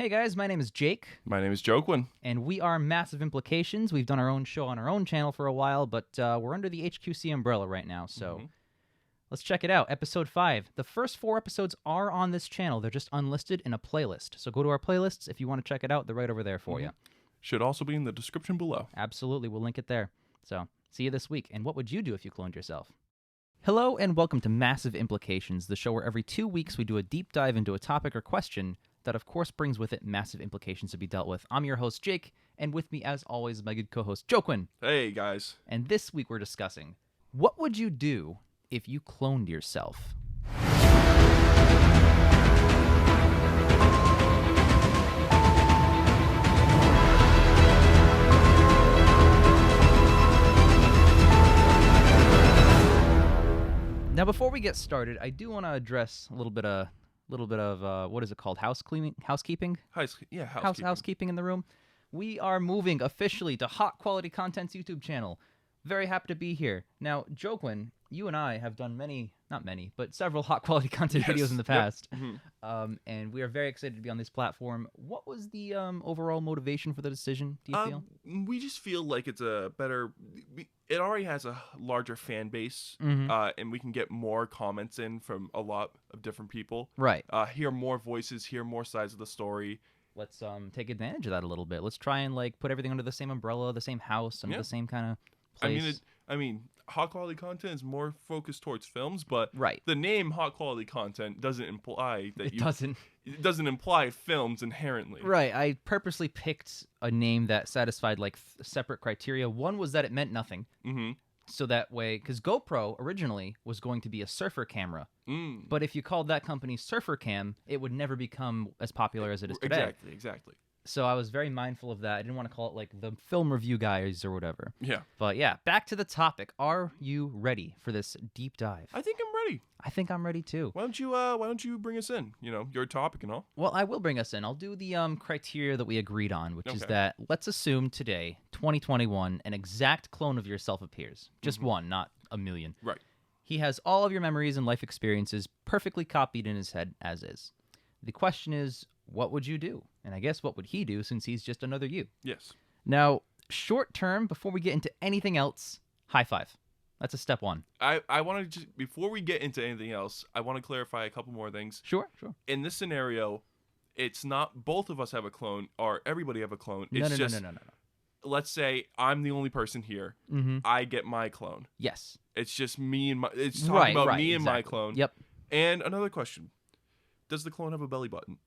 Hey guys, my name is Jake, My name is Joquin. and we are Massive Implications. We've done our own show on our own channel for a while, but we're under the HQC umbrella right now, so let's check it out. Episode 5. The first 4 episodes are on this channel. They're just unlisted in a playlist. So go to our playlists if you want to check it out. They're right over there for you. Should also be in the description below. Absolutely, we'll link it there. So see you this week. And what would you do if you cloned yourself? Hello, and welcome to Massive Implications, the show where every 2 weeks we do a deep dive into a topic or question that, of course, brings with it massive implications to be dealt with. I'm your host, Jake, and with me, as always, is my good co-host, Joquin. Hey, guys. And this week we're discussing, what would you do if you cloned yourself? Now, before we get started, I do want to address a little bit of what is it called? Housekeeping? Housekeeping. Housekeeping in the room. We are moving officially to Hot Quality Content's YouTube channel. Very happy to be here. Now, Joquin, you and I have done not many, but several Hot Quality Content videos in the past. Yep. And we are very excited to be on this platform. What was the overall motivation for the decision, do you feel? We just feel like it's a better... It already has a larger fan base, and we can get more comments in from a lot of different people. Right. Hear more voices, hear more sides of the story. Let's take advantage of that a little bit. Let's try and put everything under the same umbrella, the same house, under the same kind of place. I mean, Hot Quality Content is more focused towards films, but right. The name Hot Quality Content doesn't imply that It doesn't imply films inherently. Right. I purposely picked a name that satisfied separate criteria. One was that it meant nothing. Mm-hmm. So that way, because GoPro originally was going to be a surfer camera. But if you called that company Surfer Cam, it would never become as popular as it is today. Exactly. So I was very mindful of that. I didn't want to call it the film review guys or whatever. Yeah. But yeah, back to the topic. Are you ready for this deep dive? I think I'm ready. I think I'm ready too. Why don't you bring us in? Your topic and all. Well, I will bring us in. I'll do the criteria that we agreed on, which is Okay. that let's assume today, 2021, an exact clone of yourself appears. Just one, not a million. Right. He has all of your memories and life experiences perfectly copied in his head as is. The question is, what would you do? And I guess what would he do since he's just another you? Yes. Now, short term, before we get into anything else, high five. That's a step one. I want to just, before we get into anything else, I want to clarify a couple more things. Sure. In this scenario, it's not both of us have a clone or everybody have a clone. No. Let's say I'm the only person here. Mm-hmm. I get my clone. Yes. It's just me and my. It's talking about me and my clone. Yep. And another question: does the clone have a belly button?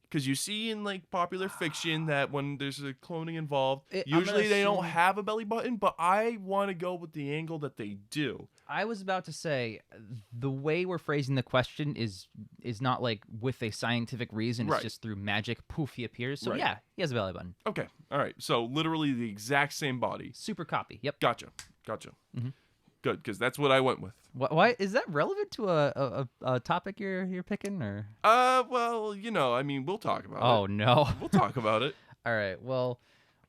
Because you see in popular fiction that when there's a cloning involved, usually they don't have a belly button. But I want to go with the angle that they do. I was about to say the way we're phrasing the question is not with a scientific reason. It's just through magic. Poof, he appears. So yeah, he has a belly button. Okay, all right. So literally the exact same body. Super copy. Yep. Gotcha. Mm-hmm. Good, because that's what I went with. Why is that relevant to a topic you're picking or? Well, we'll talk about it. Oh no. We'll talk about it. All right. Well,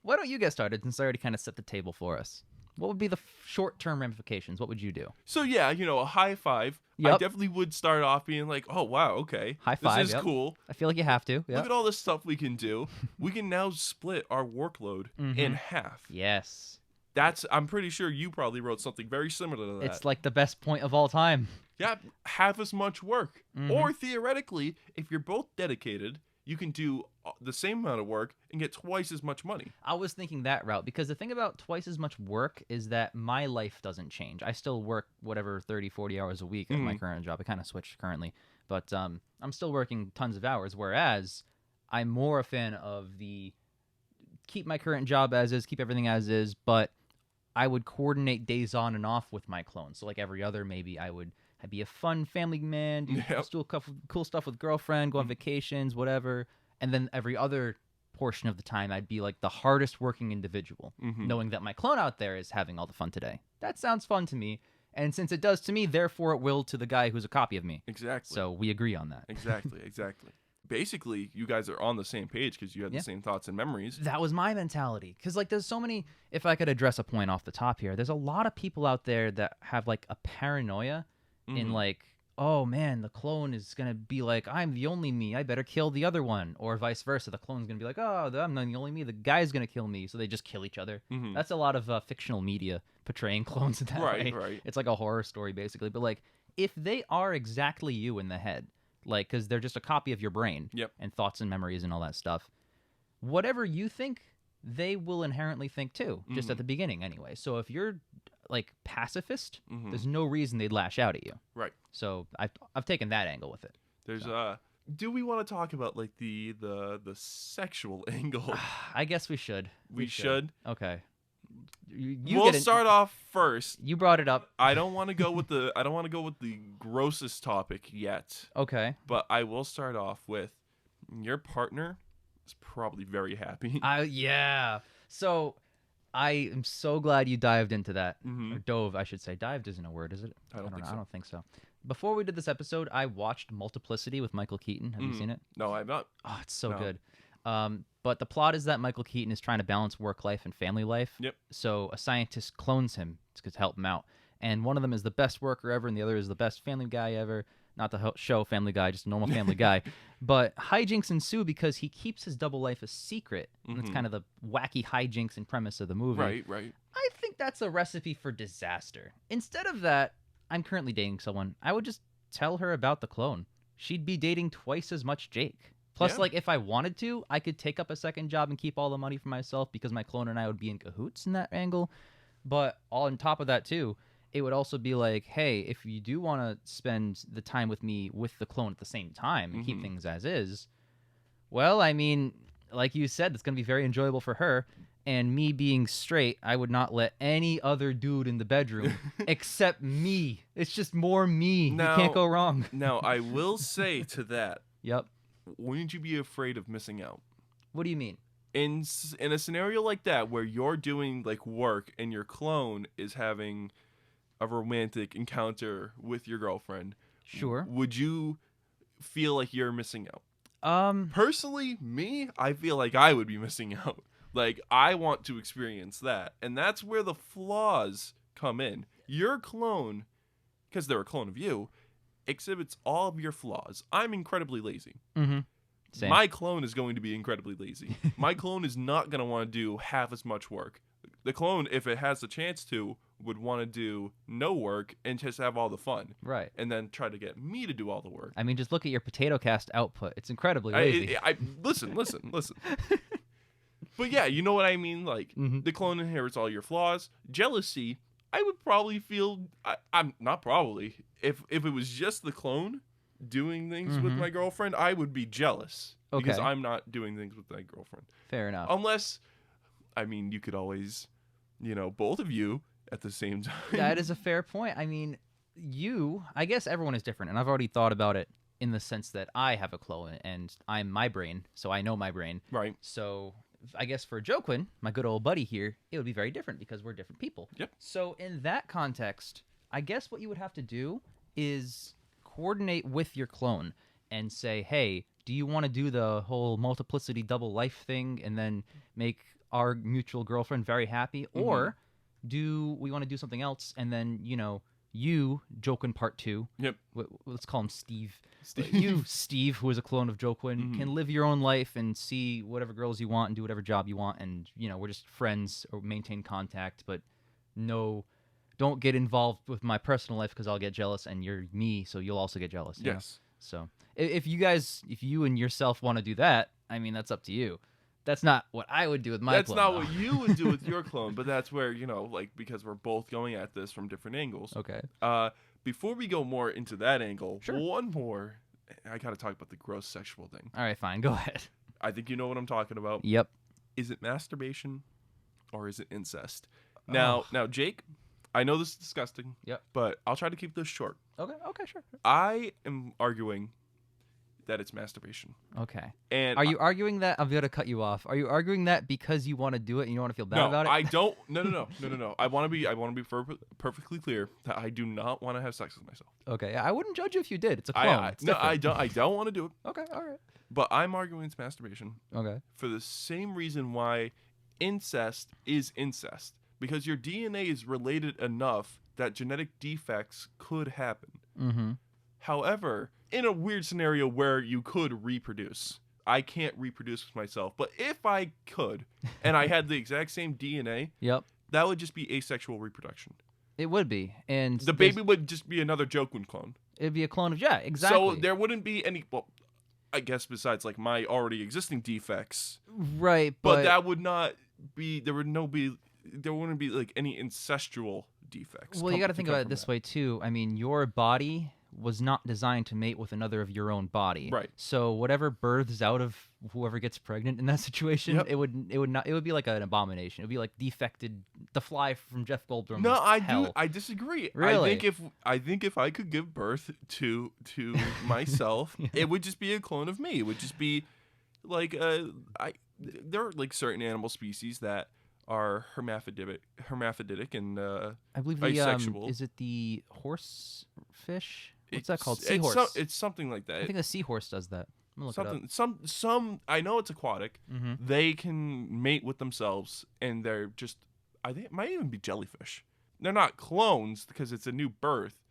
why don't you get started since I already kind of set the table for us? What would be the short-term ramifications? What would you do? So yeah, a high five. Yep. I definitely would start off being like, oh wow, okay, High five. This is cool. I feel like you have to. Yep. Look at all this stuff we can do. We can now split our workload in half. Yes. I'm pretty sure you probably wrote something very similar to that. It's like the best point of all time. Yeah, half as much work. Or theoretically, if you're both dedicated, you can do the same amount of work and get twice as much money. I was thinking that route because the thing about twice as much work is that my life doesn't change. I still work whatever 30, 40 hours a week at my current job. I kind of switched currently, but I'm still working tons of hours, whereas I'm more a fan of the keep my current job as is, keep everything as is, but I would coordinate days on and off with my clones. So every other, maybe I'd be a fun family man, do cool stuff with girlfriend, go on vacations, whatever. And then every other portion of the time, I'd be the hardest working individual, knowing that my clone out there is having all the fun today. That sounds fun to me. And since it does to me, therefore it will to the guy who's a copy of me. Exactly. So we agree on that. Exactly. Basically, you guys are on the same page because you have the same thoughts and memories. That was my mentality. Because, there's so many... If I could address a point off the top here, there's a lot of people out there that have, a paranoia in, oh man, the clone is gonna be like, I'm the only me, I better kill the other one, or vice versa. The clone's gonna be like, oh, I'm not the only me, the guy's gonna kill me, so they just kill each other. Mm-hmm. That's a lot of fictional media portraying clones in that way. Right. It's like a horror story basically, but like if they are exactly you in the head, like because they're just a copy of your brain, Yep. and thoughts and memories and all that stuff, whatever you think, they will inherently think too, just at the beginning anyway. So if you're like pacifist, there's no reason they'd lash out at you. Right. So I've taken that angle with it. There's do we want to talk about like the sexual angle? I guess we should. We should. Okay. We'll start off first. You brought it up. I don't want to go with the grossest topic yet. Okay. But I will start off with your partner is probably very happy. Yeah. So I am so glad you dived into that. Mm-hmm. Or dove, I should say. Dived isn't a word, is it? I don't think so. I don't think so. Before we did this episode, I watched Multiplicity with Michael Keaton. Have you seen it? No, I've not. Oh, it's so good. But the plot is that Michael Keaton is trying to balance work life and family life. Yep. So a scientist clones him to help him out. And one of them is the best worker ever, and the other is the best family guy ever. Not the show Family Guy, just a normal family guy. But hijinks ensue because he keeps his double life a secret. And it's kind of the wacky hijinks and premise of the movie. Right. I think that's a recipe for disaster. Instead of that, I'm currently dating someone. I would just tell her about the clone. She'd be dating twice as much Jake. Plus, like, if I wanted to, I could take up a second job and keep all the money for myself because my clone and I would be in cahoots in that angle. But on top of that, too, it would also be like, hey, if you do want to spend the time with me with the clone at the same time and keep things as is, well, I mean, like you said, it's going to be very enjoyable for her. And me being straight, I would not let any other dude in the bedroom except me. It's just more me. Now, you can't go wrong. Now, I will say to that, Yep. Wouldn't you be afraid of missing out? What do you mean? In a scenario like that where you're doing like work and your clone is having a romantic encounter with your girlfriend, Sure. Would you feel like you're missing out? Personally, me, I feel like I would be missing out. Like, I want to experience that. And that's where the flaws come in. Your clone, because they're a clone of you, exhibits all of your flaws. I'm incredibly lazy. Same. My clone is going to be incredibly lazy. My clone is not going to want to do half as much work. The clone, if it has the chance to, would want to do no work and just have all the fun. Right. And then try to get me to do all the work. I mean, just look at your potato cast output. It's incredibly lazy. Listen. But yeah, you know what I mean? Like, the clone inherits all your flaws. Jealousy, I would probably feel... I'm not probably. If it was just the clone doing things with my girlfriend, I would be jealous. Okay. Because I'm not doing things with my girlfriend. Fair enough. Unless, I mean, you could always, both of you at the same time. That is a fair point. I mean, I guess everyone is different, and I've already thought about it in the sense that I have a clone, and I'm my brain, so I know my brain. Right. So I guess for Joaquin, my good old buddy here, it would be very different because we're different people. Yep. So in that context, I guess what you would have to do is coordinate with your clone and say, hey, do you want to do the whole multiplicity double life thing and then make our mutual girlfriend very happy? Or do we want to do something else and then, you, Joaquin Part 2. Yep. Let's call him Steve. You, Steve, who is a clone of Joaquin, can live your own life and see whatever girls you want and do whatever job you want. And, we're just friends or maintain contact, but don't get involved with my personal life because I'll get jealous, and you're me, so you'll also get jealous. Yes. So if you and yourself want to do that, I mean, that's up to you. That's not what I would do with my clone. That's not what you would do with your clone, but that's where, because we're both going at this from different angles. Okay. Before we go more into that angle, Sure. One more, I got to talk about the gross sexual thing. All right, fine. Go ahead. I think you know what I'm talking about. Yep. Is it masturbation or is it incest? Now, Jake, I know this is disgusting. Yep. But I'll try to keep this short. Okay, sure. I am arguing that it's masturbation. Okay. And are you arguing that? I'm going to cut you off. Are you arguing that because you want to do it and you don't want to feel bad about it? I don't. No. I want to be perfectly clear that I do not want to have sex with myself. Okay. I wouldn't judge you if you did. It's a clone. I don't want to do it. Okay. All right. But I'm arguing it's masturbation. Okay. For the same reason why incest is incest. Because your DNA is related enough that genetic defects could happen. Mm-hmm. However, in a weird scenario where you could reproduce, I can't reproduce with myself. But if I could, and I had the exact same DNA, Yep. that would just be asexual reproduction. It would be. And the baby would just be another Jokwin clone. It'd be a clone of, yeah, exactly. So there wouldn't be any, well, I guess besides like my already existing defects. Right, but that would not be, there wouldn't be like any ancestral defects. Well, you got to think about it this way too. I mean, your body was not designed to mate with another of your own body. Right. So whatever births out of whoever gets pregnant in that situation, it would be like an abomination. It would be like the fly from Jeff Goldblum. No, I disagree. Really? I think if I could give birth to myself, it would just be a clone of me. It would just be like there are like certain animal species that are hermaphroditic and I believe bisexual. Is it the horse fish? What's that called? Seahorse. It's something like that. I think the seahorse does that. I'm gonna look it up. Some I know it's aquatic. Mm-hmm. They can mate with themselves, and they're just, I think it might even be jellyfish. They're not clones because it's a new birth,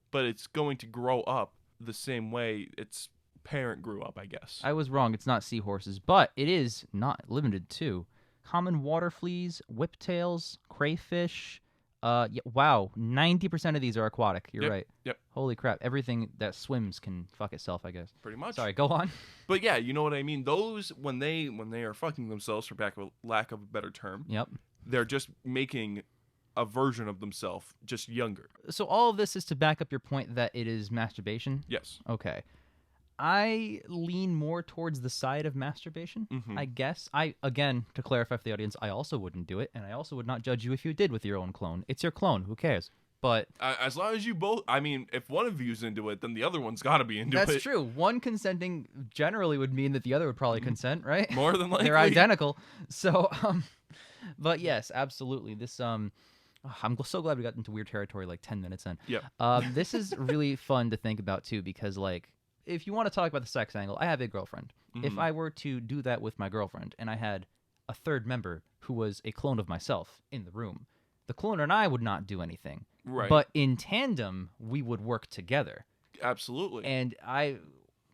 but it's going to grow up the same way its parent grew up, I guess. I was wrong. It's not seahorses, but it is not limited to common water fleas, whiptails, crayfish. Wow, 90% of these are aquatic. You're right. Yep. Holy crap! Everything that swims can fuck itself, I guess. Pretty much. Sorry, go on. But yeah, you know what I mean. Those when they are fucking themselves, for lack of a better term. Yep. They're just making a version of themselves, just younger. So all of this is to back up your point that it is masturbation. Yes. Okay. I lean more towards the side of masturbation, I guess. Again, to clarify for the audience, I also wouldn't do it, and I also would not judge you if you did with your own clone. It's your clone. Who cares? But as long as you both, I mean, if one of you's into it, then the other one's got to be into it. That's true. One consenting generally would mean that the other would probably consent, right? More than likely. They're identical. So, but yes, absolutely. This, I'm so glad we got into weird territory like 10 minutes in. Yeah. This is really fun to think about too, because like, if you want to talk about the sex angle, I have a girlfriend. If I were to do that with my girlfriend and I had a third member who was a clone of myself in the room, the clone and I would not do anything. Right. But in tandem, we would work together. Absolutely. And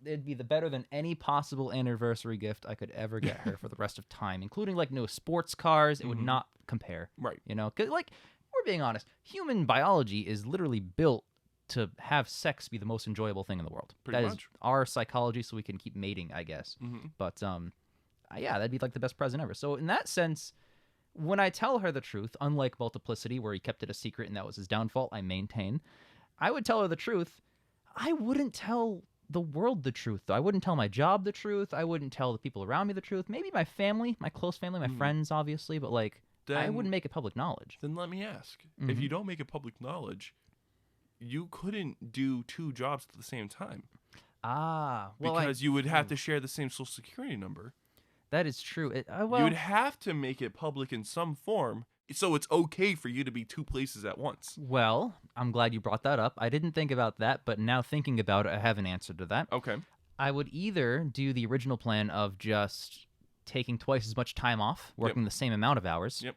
it'd be the better than any possible anniversary gift I could ever get her for the rest of time, including like no sports cars. It would not compare. Right. You know, because like, we're being honest, human biology is literally built to have sex be the most enjoyable thing in the world. Pretty much. Is our psychology, so we can keep mating, I guess. But yeah, that'd be like the best present ever. So in that sense, when I tell her the truth, unlike Multiplicity, where he kept it a secret and that was his downfall, I maintain, I would tell her the truth. I wouldn't tell the world the truth, though. I wouldn't tell my job the truth. I wouldn't tell the people around me the truth. Maybe my family, my close family, my friends, obviously, but like, I wouldn't make it public knowledge. Then let me ask, if you don't make it public knowledge, you couldn't do two jobs at the same time. Well, because you would have to share the same social security number. That is true. You would have to make it public in some form, so it's okay for you to be two places at once. Well, I'm glad you brought that up. I didn't think about that, but now thinking about it, I have an answer to that. Okay. I would either do the original plan of just taking twice as much time off, working the same amount of hours. Yep.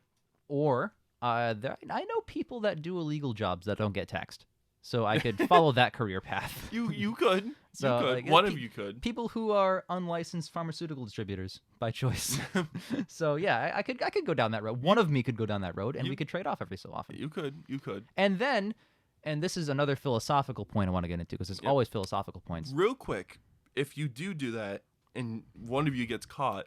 Or I know people that do illegal jobs that don't get taxed. So I could follow that career path. You could. So, you could. Like, One of you could. People who are unlicensed pharmaceutical distributors by choice. So yeah, I could go down that road. One of me could go down that road, and we could trade off every so often. You could. And then, and this is another philosophical point I want to get into, because there's always philosophical points. Real quick, if you do that, and one of you gets caught,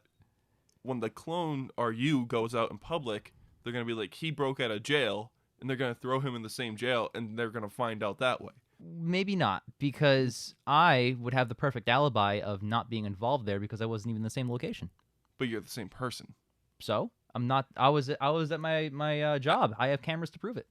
when the clone or you goes out in public, they're gonna be like, he broke out of jail. And they're going to throw him in the same jail, and they're going to find out that way. Maybe not, because I would have the perfect alibi of not being involved there because I wasn't even in the same location. But you're the same person. So I'm not. I was at my job. I have cameras to prove it.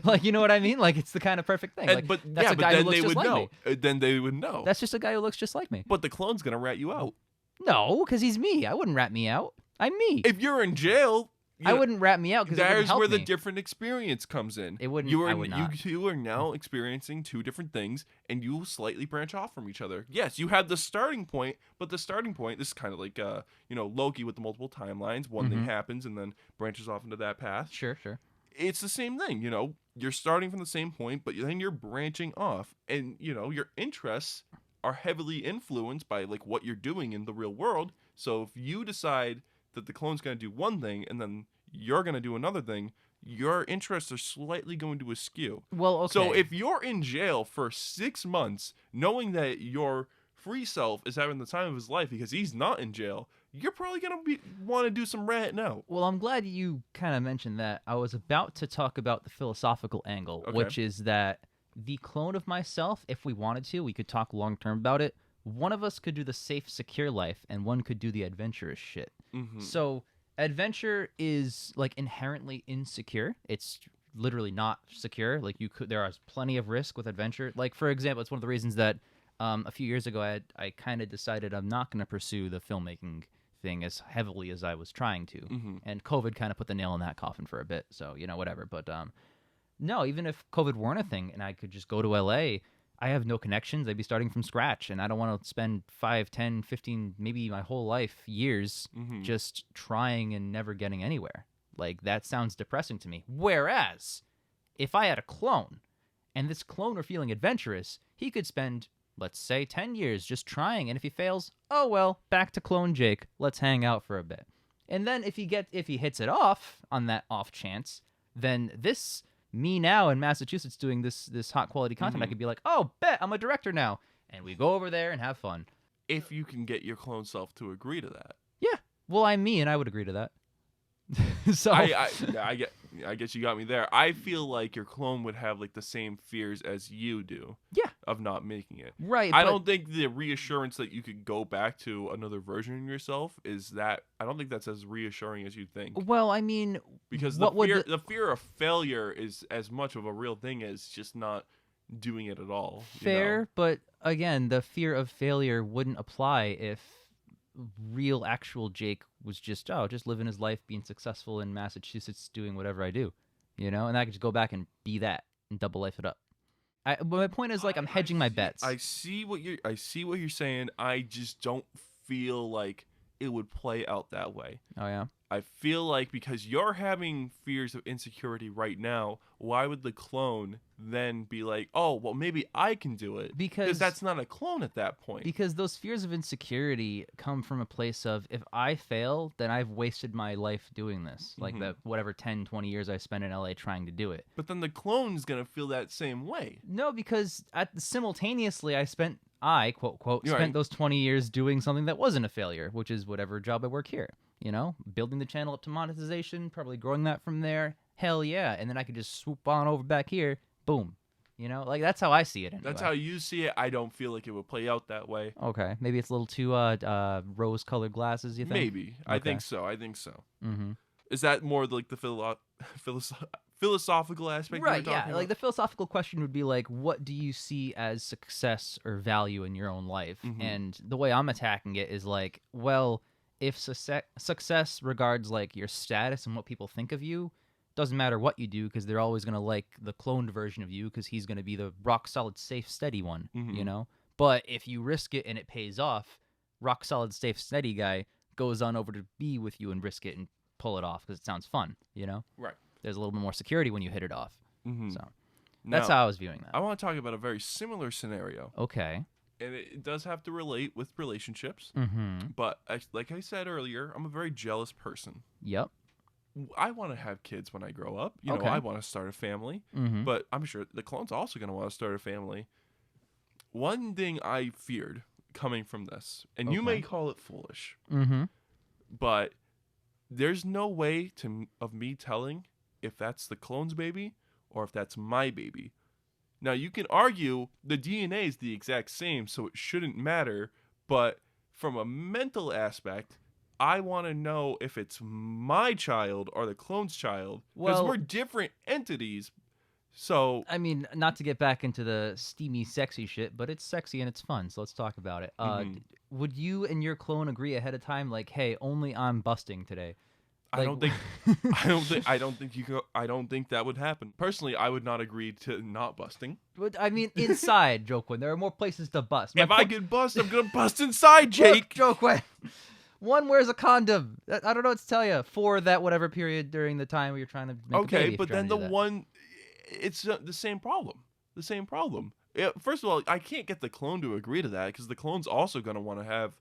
Like, you know what I mean? Like, it's the kind of perfect thing. Like, that's a guy who looks just like me. Then they would know. That's just a guy who looks just like me. But the clone's going to rat you out. No, because he's me. I wouldn't rat me out. I'm me. If you're in jail, I wouldn't rat me out because there's where me. the different experience comes in. It wouldn't. You are, I would not. You are now experiencing two different things, and you will slightly branch off from each other. Yes, you have the starting point, but the starting point, this is kind of like Loki with the multiple timelines. One thing happens and then branches off into that path. Sure. it's the same thing, you know. You're starting from the same point, but then you're branching off, and you know your interests are heavily influenced by like what you're doing in the real world. So if you decide that the clone's going to do one thing and then you're going to do another thing, your interests are slightly going to askew. Well, okay. So if you're in jail for 6 months, knowing that your free self is having the time of his life because he's not in jail, you're probably going to want to do some ratting out. Well, I'm glad you kind of mentioned that. I was about to talk about the philosophical angle, which is that the clone of myself, if we wanted to, we could talk long-term about it. One of us could do the safe, secure life, and one could do the adventurous shit. Mm-hmm. So adventure is like inherently insecure. It's literally not secure. Like there is plenty of risk with adventure. Like, for example, it's one of the reasons that a few years ago I kind of decided I'm not going to pursue the filmmaking thing as heavily as I was trying to. Mm-hmm. And COVID kind of put the nail in that coffin for a bit. So, you know, whatever. But no, even if COVID weren't a thing and I could just go to LA, I have no connections. I'd be starting from scratch. And I don't want to spend 5, 10, 15, maybe my whole life, years just trying and never getting anywhere. Like, that sounds depressing to me. Whereas, if I had a clone and this clone were feeling adventurous, he could spend, let's say, 10 years just trying, and if he fails, oh well, back to clone Jake. Let's hang out for a bit. And then if he hits it off on that off chance, then this me now in Massachusetts doing this hot quality content, I could be like, oh, bet I'm a director now, and we go over there and have fun. If you can get your clone self to agree to that. Yeah. Well, I'm me, and I would agree to that. So I guess you got me there. I feel like your clone would have like the same fears as you do. Yeah. Of not making it. Right. I don't think the reassurance that you could go back to another version of yourself I don't think that's as reassuring as you think. Well, I mean, because the fear of failure is as much of a real thing as just not doing it at all. Fair, you know? But again, the fear of failure wouldn't apply if real actual Jake was just living his life, being successful in Massachusetts, doing whatever I do, you know, and I could just go back and be that and double life it up. But my point is, like, I'm hedging my bets. I see what you're saying. I just don't feel like it would play out that way. Oh yeah. I feel like because you're having fears of insecurity right now, why would the clone then be like, oh, well, maybe I can do it? Because that's not a clone at that point. Because those fears of insecurity come from a place of, if I fail, then I've wasted my life doing this. Like that whatever 10, 20 years I spent in LA trying to do it. But then the clone is going to feel that same way. No, because simultaneously I, quote, spent right. those 20 years doing something that wasn't a failure, which is whatever job I work here. You know, building the channel up to monetization, probably growing that from there. Hell yeah. And then I could just swoop on over back here. Boom. You know, like, that's how I see it anyway. That's how you see it. I don't feel like it would play out that way. Okay. Maybe it's a little too rose-colored glasses, you think? Maybe. Okay. I think so. Mm-hmm. Is that more like the philosophical aspect? Right, yeah. About? Like, the philosophical question would be like, what do you see as success or value in your own life? And the way I'm attacking it is like, well, if success regards like your status and what people think of you, doesn't matter what you do, because they're always going to like the cloned version of you, because he's going to be the rock solid, safe, steady one, you know? But if you risk it and it pays off, rock solid, safe, steady guy goes on over to be with you and risk it and pull it off because it sounds fun, you know? Right. There's a little bit more security when you hit it off. So now, that's how I was viewing that. I want to talk about a very similar scenario. Okay. And it does have to relate with relationships. But like I said earlier, I'm a very jealous person. Yep. I want to have kids when I grow up. You know, I want to start a family. But I'm sure the clone's also going to want to start a family. One thing I feared coming from this, and you may call it foolish, but there's no way of me telling if that's the clone's baby or if that's my baby. Now, you can argue the DNA is the exact same, so it shouldn't matter, but from a mental aspect, I want to know if it's my child or the clone's child, because we're different entities. So, I mean, not to get back into the steamy, sexy shit, but it's sexy and it's fun, so let's talk about it. Would you and your clone agree ahead of time, like, hey, only I'm busting today? Like, I don't think that would happen. Personally, I would not agree to not busting. But I mean, inside, Joquin, there are more places to bust. If I can bust, I'm gonna bust inside, Jake. Look, Joquin, One wears a condom. I don't know what to tell you for that whatever period during the time where you're trying to make a baby. Okay, but then the one, it's the same problem. The same problem. First of all, I can't get the clone to agree to that because the clone's also gonna want to have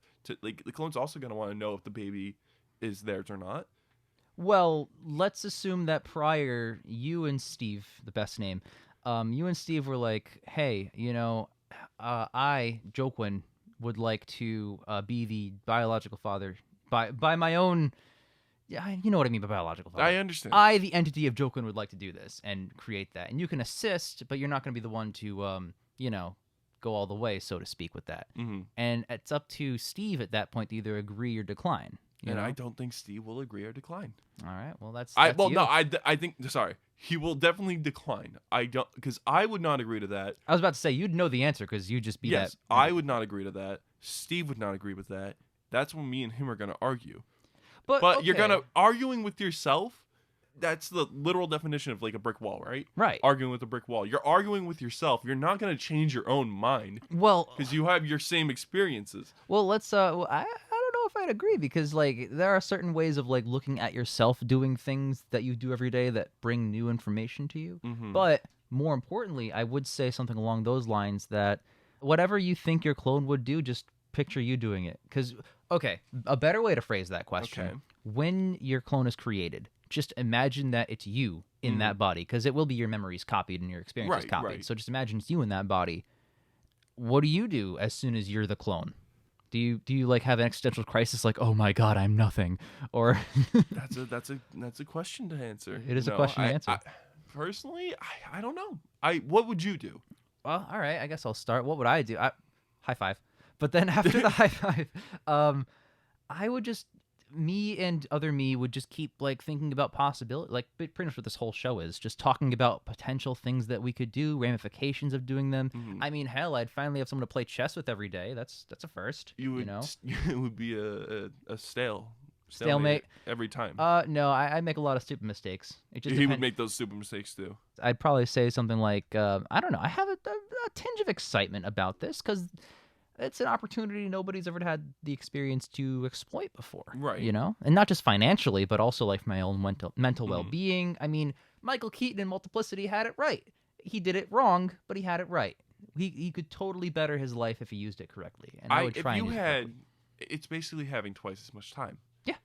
the clone's also gonna want to know if the baby is theirs or not. Well, let's assume that prior, you and Steve, the best name, you and Steve were like, hey, I, Joquin, would like to be the biological father by my own. Yeah, you know what I mean by biological father. I understand. I, the entity of Joquin, would like to do this and create that, and you can assist, but you're not going to be the one to, go all the way, so to speak, with that. Mm-hmm. And it's up to Steve at that point to either agree or decline. I don't think Steve will agree or decline. All right. Well, that's well, you. no, I think. Sorry, he will definitely decline. I don't, because I would not agree to that. I was about to say you'd know the answer because you'd just be yes, that. I would not agree to that. Steve would not agree with that. That's when me and him are going to argue. But okay. You're going to arguing with yourself. That's the literal definition of like a brick wall, right? Right. Arguing with a brick wall. You're arguing with yourself. You're not going to change your own mind. Well, because you have your same experiences. Well, let's. I don't know if I'd agree because like there are certain ways of like looking at yourself doing things that you do every day that bring new information to you. Mm-hmm. But more importantly, I would say something along those lines that whatever you think your clone would do, just picture you doing it. Because okay, a better way to phrase that question: okay. When your clone is created, just imagine that it's you in that body, because it will be your memories copied and your experiences copied. Right. So just imagine it's you in that body. What do you do as soon as you're the clone? Do you like have an existential crisis like, oh my god, I'm nothing? Or that's a question to answer. It is a question to answer. Personally, I don't know. What would you do? Well, all right, I guess I'll start. What would I do? High five. But then after the high five, I would just me and other me would just keep like thinking about possibility, like pretty much what this whole show is, just talking about potential things that we could do, ramifications of doing them. Mm-hmm. I mean, hell, I'd finally have someone to play chess with every day. That's a first. You would, it would be a stalemate every time. No, I make a lot of stupid mistakes. It just he would make those stupid mistakes too. I'd probably say something like, I don't know, I have a tinge of excitement about this because it's an opportunity nobody's ever had the experience to exploit before. Right. And not just financially, but also like my own mental well-being. I mean, Michael Keaton in Multiplicity had it right. He did it wrong, but he had it right. He could totally better his life if he used it correctly. And I would try and use it correctly. It's basically having twice as much time. Yeah.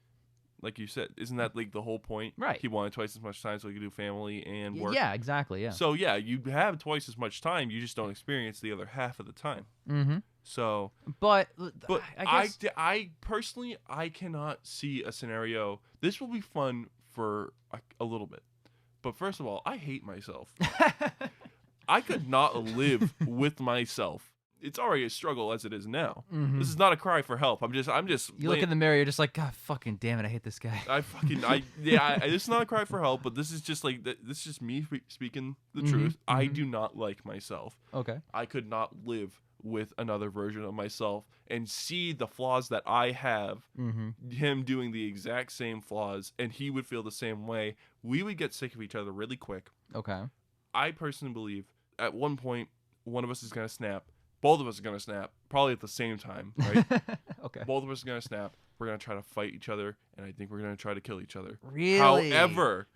Like you said, isn't that like the whole point? Right. He wanted twice as much time so he could do family and work. Yeah, exactly, yeah. So yeah, you have twice as much time, you just don't experience the other half of the time. Mm-hmm. So, but I guess I personally cannot see a scenario. This will be fun for a little bit, but first of all, I hate myself. I could not live with myself. It's already a struggle as it is now. Mm-hmm. This is not a cry for help. I'm just. You look in the mirror, you're just like, God, fucking damn it, I hate this guy. It's not a cry for help, but this is just like this is just me speaking the truth. Mm-hmm. I do not like myself. Okay. I could not live with another version of myself and see the flaws that I have, him doing the exact same flaws, and he would feel the same way. We would get sick of each other really quick. Okay. I personally believe at one point, one of us is going to snap. Both of us are going to snap, probably at the same time, right? Okay. Both of us are going to snap. We're going to try to fight each other, and I think we're going to try to kill each other. Really? However,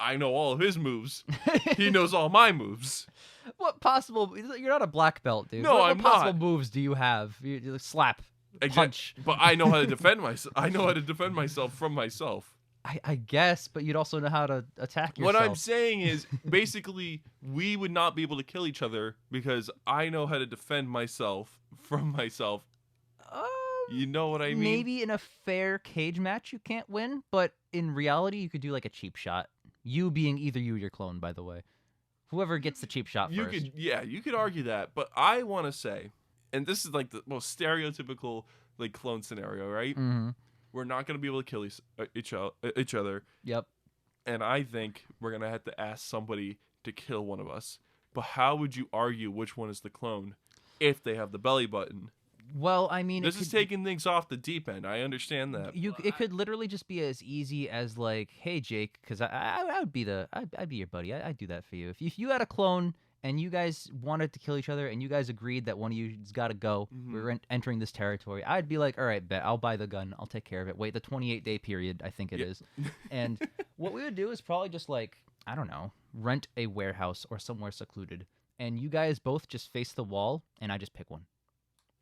I know all of his moves. He knows all my moves. What possible? You're not a black belt, dude. No, what I'm possible not. moves do you have? You slap, punch. But I know how to defend myself. I know how to defend myself from myself. I guess, but you'd also know how to attack yourself. What I'm saying is, basically, we would not be able to kill each other because I know how to defend myself from myself. You know what I mean? Maybe in a fair cage match you can't win, but in reality you could do like a cheap shot. You being either you or your clone, by the way. Whoever gets the cheap shot first. You could argue that, but I want to say, and this is like the most stereotypical like clone scenario, right? Mm-hmm. We're not going to be able to kill each other. Yep. And I think we're going to have to ask somebody to kill one of us. But how would you argue which one is the clone if they have the belly button? Well, I mean, this is taking things off the deep end. I understand that. It could literally just be as easy as like, hey, Jake, because I'd be your buddy. I'd do that for you. If you had a clone and you guys wanted to kill each other, and you guys agreed that one of you's got to go. We're entering this territory. I'd be like, all right, bet I'll buy the gun. I'll take care of it. Wait the 28-day period, I think it is. And what we would do is probably just like, I don't know, rent a warehouse or somewhere secluded, and you guys both just face the wall, and I just pick one.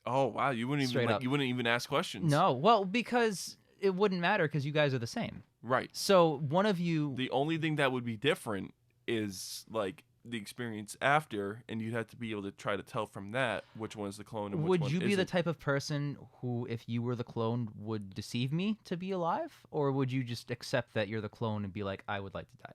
Oh wow, you wouldn't even ask questions. No, well, because it wouldn't matter because you guys are the same. Right. So one of you. The only thing that would be different is like the experience after, and you'd have to be able to try to tell from that which one is the clone and which one Would you be isn't. the type of person who, if you were the clone, would deceive me to be alive, or would you just accept that you're the clone and be like, I would like to die?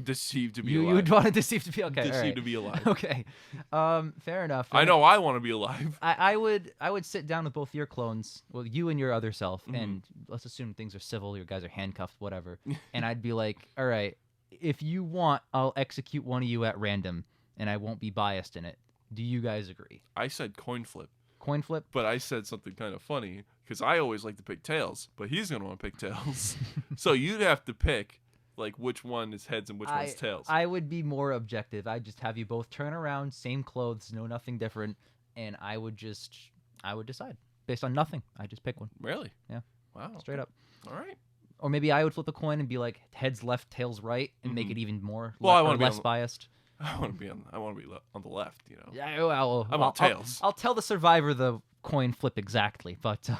Deceived to be alive. You would want to deceive to be okay. Deceived right. to be alive. Okay, fair enough. I know I want to be alive. I would sit down with both your clones, well, you and your other self, and let's assume things are civil. Your guys are handcuffed, whatever. And I'd be like, all right, if you want, I'll execute one of you at random, and I won't be biased in it. Do you guys agree? I said coin flip. Coin flip? But I said something kind of funny because I always like to pick tails, but he's gonna want to pick tails. So you'd have to pick. Like which one is heads and which one's tails. I would be more objective. I'd just have you both turn around, same clothes, no nothing different, and I would decide based on nothing. I just pick one. Really? Yeah. Wow. Straight up. All right. Or maybe I would flip a coin and be like heads left, tails right, and make it even more I want to be less biased. I want to be on the left. You know. Yeah. Well, I want tails. I'll tell the survivor the coin flip exactly, but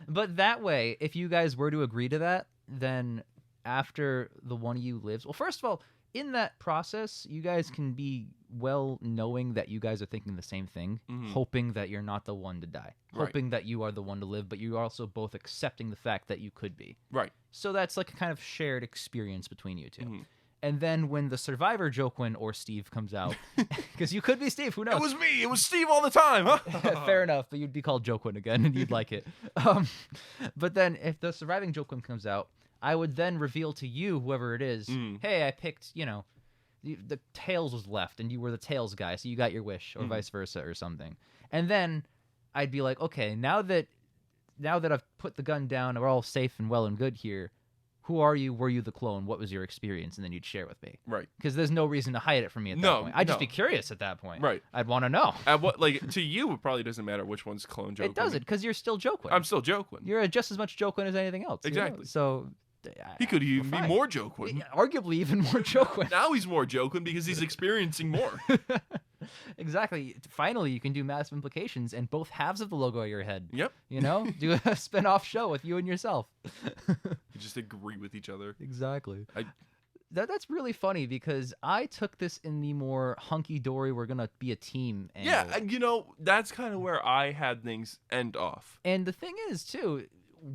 but that way, if you guys were to agree to that, then. After the one of you lives, well, first of all, in that process, you guys can be well knowing that you guys are thinking the same thing, hoping that you're not the one to die, hoping that you are the one to live, but you're also both accepting the fact that you could be. Right. So that's like a kind of shared experience between you two. And then when the survivor Joquin or Steve comes out, because you could be Steve, who knows? It was me. It was Steve all the time. Huh? Fair enough, but you'd be called Joquin again, and you'd like it. But then if the surviving Joquin comes out, I would then reveal to you, whoever it is, hey, I picked, the tails was left, and you were the tails guy, so you got your wish, or vice versa, or something. And then I'd be like, okay, now that I've put the gun down, we're all safe and well and good here. Who are you? Were you the clone? What was your experience? And then you'd share with me. Right. Because there's no reason to hide it from me at that point. I'd just be curious at that point. Right. I'd want to know. At what, like, to you, it probably doesn't matter which one's clone Joquin. It doesn't, because you're still Joquin. I'm still Joquin. You're just as much Joquin as anything else. Exactly. So... He could even be more Joquin. Arguably even more Joquin. Now he's more Joquin because he's experiencing more. Exactly. Finally, you can do massive implications and both halves of the logo of your head. Yep. Do a spin-off show with you and yourself. You just agree with each other. Exactly. That's really funny because I took this in the more hunky-dory, we're going to be a team angle. Yeah, that's kind of where I had things end off. And the thing is, too...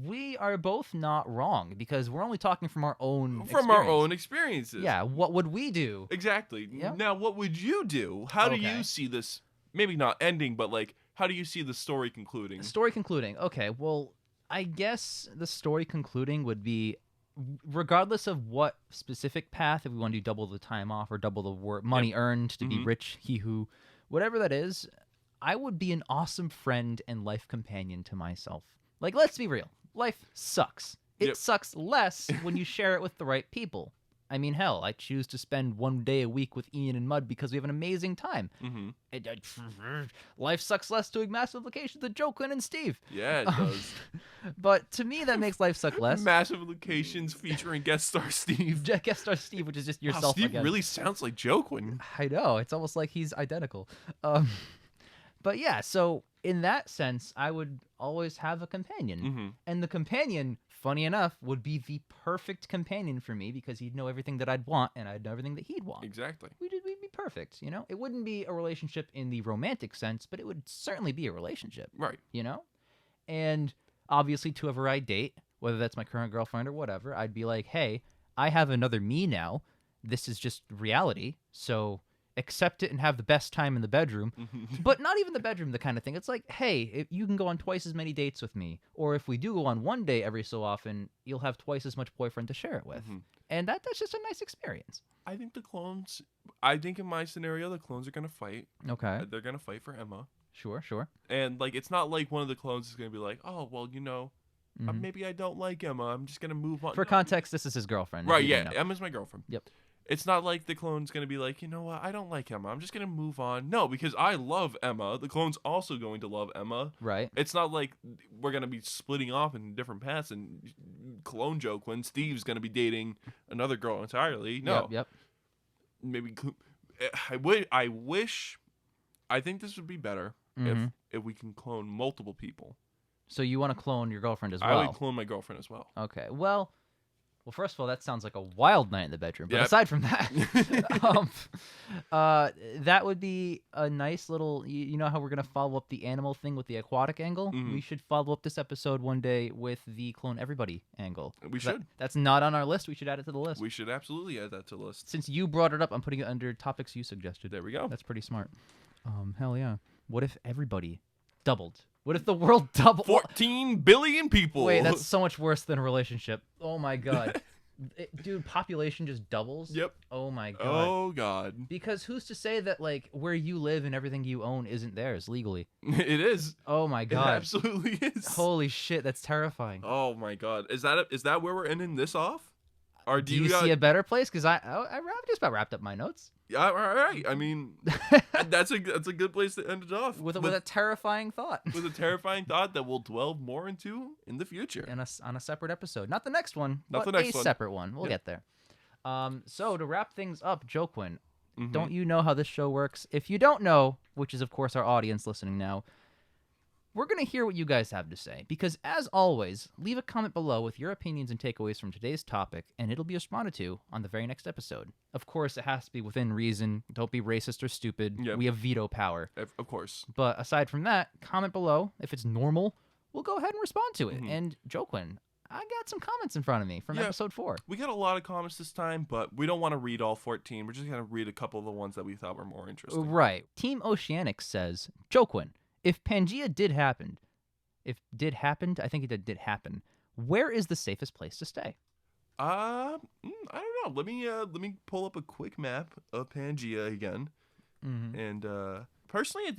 we are both not wrong because we're only talking from our own experiences. Yeah, what would we do? Exactly. Yep. Now, what would you do? How do you see this? Maybe not ending, but like, how do you see the story concluding? Story concluding. Okay, well, I guess the story concluding would be, regardless of what specific path, if we want to do double the time off or double the money earned to be rich, whatever that is, I would be an awesome friend and life companion to myself. Like, let's be real. Life sucks. It sucks less when you share it with the right people. I mean, hell, I choose to spend one day a week with Ian and Mud because we have an amazing time. Life sucks less doing massive implications than Joquin and Steve. Yeah, it does. But to me, that makes life suck less. Massive implications featuring guest star Steve. Guest star Steve, which is just yourself Steve again. really sounds like Joquin. I know. It's almost like he's identical. But yeah, so in that sense, I would always have a companion. And the companion, funny enough, would be the perfect companion for me because he'd know everything that I'd want and I'd know everything that he'd want. Exactly. We'd be perfect, It wouldn't be a relationship in the romantic sense, but it would certainly be a relationship. Right. And obviously, to whoever I date, whether that's my current girlfriend or whatever, I'd be like, hey, I have another me now. This is just reality. So accept it and have the best time in the bedroom. But not even the bedroom, the kind of thing. It's like, hey, if you can go on twice as many dates with me. Or if we do go on one day every so often, you'll have twice as much boyfriend to share it with. And that's just a nice experience. I think in my scenario, the clones are going to fight. Okay. They're going to fight for Emma. Sure. And, like, it's not like one of the clones is going to be like, oh, well, maybe I don't like Emma. I'm just going to move on. For context, this is his girlfriend. Right, yeah. Emma's my girlfriend. Yep. It's not like the clone's going to be like, you know what, I don't like Emma. I'm just going to move on. No, because I love Emma. The clone's also going to love Emma. Right. It's not like we're going to be splitting off in different paths and clone joke when Steve's going to be dating another girl entirely. No. Yep. Maybe I think this would be better if we can clone multiple people. So you want to clone your girlfriend as well? I would clone my girlfriend as well. Okay. Well, first of all, that sounds like a wild night in the bedroom. But Yep. aside from that, that would be a nice little. You know how we're gonna follow up the animal thing with the aquatic angle? Mhm. We should follow up this episode one day with the clone everybody angle. We should. That's not on our list. We should add it to the list. We should absolutely add that to the list. Since you brought it up, I'm putting it under topics you suggested. There we go. That's pretty smart. Hell yeah. What if everybody doubled? What if the world doubled? 14 billion people. Wait, that's so much worse than a relationship. Oh my god. Dude, population just doubles? Yep. Oh my god. Oh god. Because who's to say that like where you live and everything you own isn't theirs legally? It is. Oh my It god. absolutely is. Holy shit, that's terrifying. Oh my god. Is that where we're ending this off? Or do you see a better place? Because I just about wrapped up my notes. Yeah, all right. I mean, that's a good place to end it off. with a terrifying thought. With a terrifying thought that we'll delve more into in the future. On a separate episode. Not the next one, Not but the next a one. separate one. We'll get there. So to wrap things up, Joquin, don't you know how this show works? If you don't know, which is of course our audience listening now, we're going to hear what you guys have to say. Because as always, leave a comment below with your opinions and takeaways from today's topic, and it'll be responded to on the very next episode. Of course, it has to be within reason. Don't be racist or stupid. Yep. We have veto power. Of course. But aside from that, comment below. If it's normal, we'll go ahead and respond to it. And Joquin, I got some comments in front of me from episode 4. We got a lot of comments this time, but we don't want to read all 14. We're just going to read a couple of the ones that we thought were more interesting. Right. Team Oceanic says, Joquin, if Pangea did happen, I think it did happen, where is the safest place to stay? I don't know. Let me pull up a quick map of Pangea again. And personally, I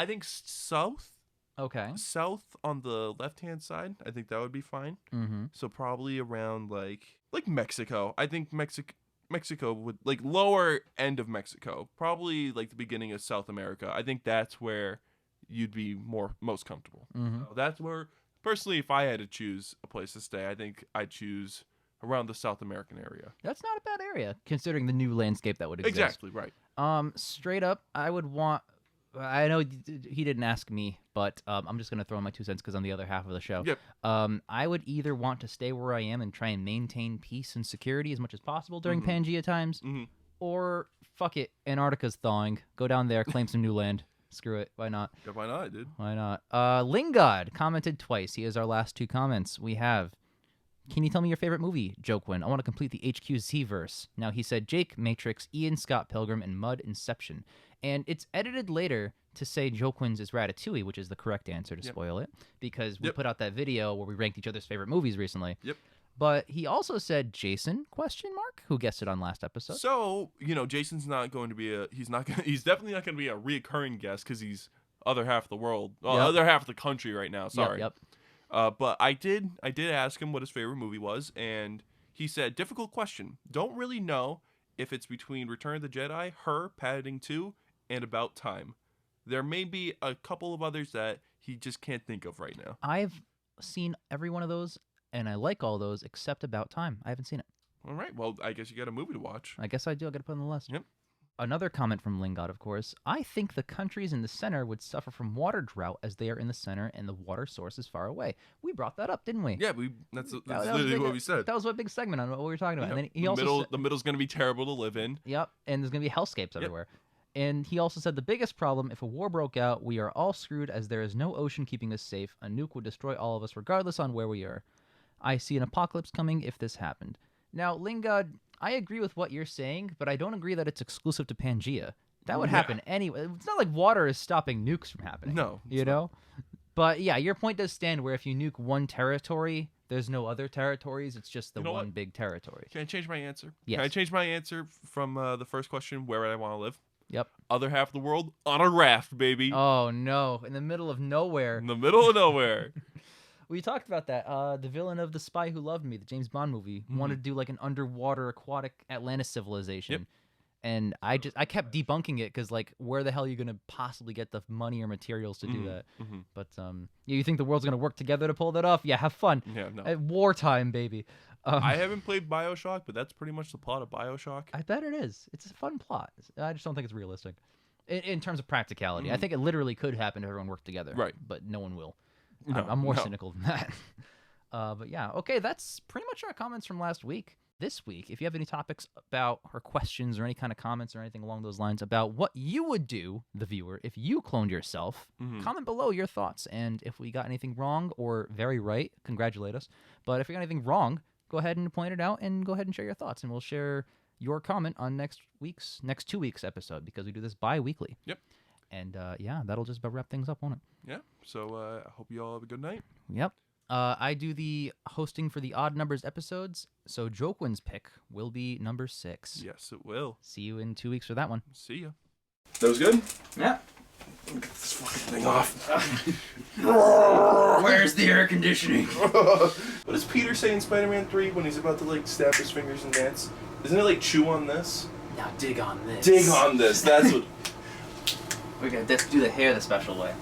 think south. Okay. South on the left-hand side. I think that would be fine. So probably around like Mexico. I think Mexico would like lower end of Mexico. Probably like the beginning of South America. I think that's where you'd be most comfortable. That's where, personally, if I had to choose a place to stay, I think I'd choose around the South American area. That's not a bad area, considering the new landscape that would exist. Exactly, right. Straight up, I would want... I know he didn't ask me, but I'm just going to throw in my 2 cents because I'm the other half of the show. Yep. I would either want to stay where I am and try and maintain peace and security as much as possible during Pangea times, or, fuck it, Antarctica's thawing. Go down there, claim some new land. Screw it. Why not? Yeah, why not, dude? Why not? Lingard commented twice. He is our last 2 comments. We have, can you tell me your favorite movie, Joquin? I want to complete the HQZ verse. Now, he said Jake, Matrix, Ian, Scott Pilgrim, and Mud, Inception. And it's edited later to say Joquin's is Ratatouille, which is the correct answer to spoil it, because we put out that video where we ranked each other's favorite movies recently. Yep. But he also said Jason, who guessed it on last episode. So, Jason's not going to be he's definitely not going to be a reoccurring guest because he's other half of the world, other half of the country right now. Sorry. Yep. But I did ask him what his favorite movie was, and he said, difficult question. Don't really know if it's between Return of the Jedi, Her, Paddington 2, and About Time. There may be a couple of others that he just can't think of right now. I've seen every one of those, and I like all those except About Time. I haven't seen it. All right. Well, I guess you got a movie to watch. I guess I do. I got to put it on the list. Yep. Another comment from Lingard, of course. I think the countries in the center would suffer from water drought as they are in the center and the water source is far away. We brought that up, didn't we? Yeah, that's literally what we said. That was a big segment on what we were talking about. Yep. And then he also the middle's going to be terrible to live in. Yep, and there's going to be hellscapes everywhere. And he also said the biggest problem, if a war broke out, we are all screwed as there is no ocean keeping us safe. A nuke would destroy all of us regardless on where we are. I see an apocalypse coming if this happened. Now, Lingard, I agree with what you're saying, but I don't agree that it's exclusive to Pangea. That would happen anyway. It's not like water is stopping nukes from happening. No. You know? But yeah, your point does stand where if you nuke one territory, there's no other territories. It's just the one big territory. Can I change my answer? Yes. Can I change my answer from the first question, where would I want to live? Yep. Other half of the world, on a raft, baby. Oh, no. In the middle of nowhere. In the middle of nowhere. We talked about that. The villain of The Spy Who Loved Me, the James Bond movie, wanted to do like an underwater aquatic Atlantis civilization. Yep. And I kept debunking it because, like, where the hell are you going to possibly get the money or materials to do that? But you think the world's going to work together to pull that off? Yeah, have fun. Yeah, no. At wartime, baby. I haven't played BioShock, but that's pretty much the plot of BioShock. I bet it is. It's a fun plot. I just don't think it's realistic in terms of practicality. I think it literally could happen if everyone worked together. Right. But no one will. No, I'm more cynical than that. But yeah, okay, that's pretty much our comments from last week. This week, if you have any topics about or questions or any kind of comments or anything along those lines about what you would do, the viewer, if you cloned yourself, comment below your thoughts. And if we got anything wrong or very right, congratulate us. But if we got anything wrong, go ahead and point it out and go ahead and share your thoughts. And we'll share your comment on next 2 weeks episode because we do this bi-weekly. Yep. And yeah, that'll just about wrap things up, won't it? Yeah. So I hope you all have a good night. Yep. I do the hosting for the Odd Numbers episodes, so Joquin's pick will be number 6. Yes, it will. See you in 2 weeks for that one. See ya. That was good? Yeah. Get this fucking thing off. Where's the air conditioning? What does Peter say in Spider-Man 3 when he's about to, like, snap his fingers and dance? Isn't it, like, chew on this? Now dig on this. Dig on this. That's what... We're gonna do the hair the special way.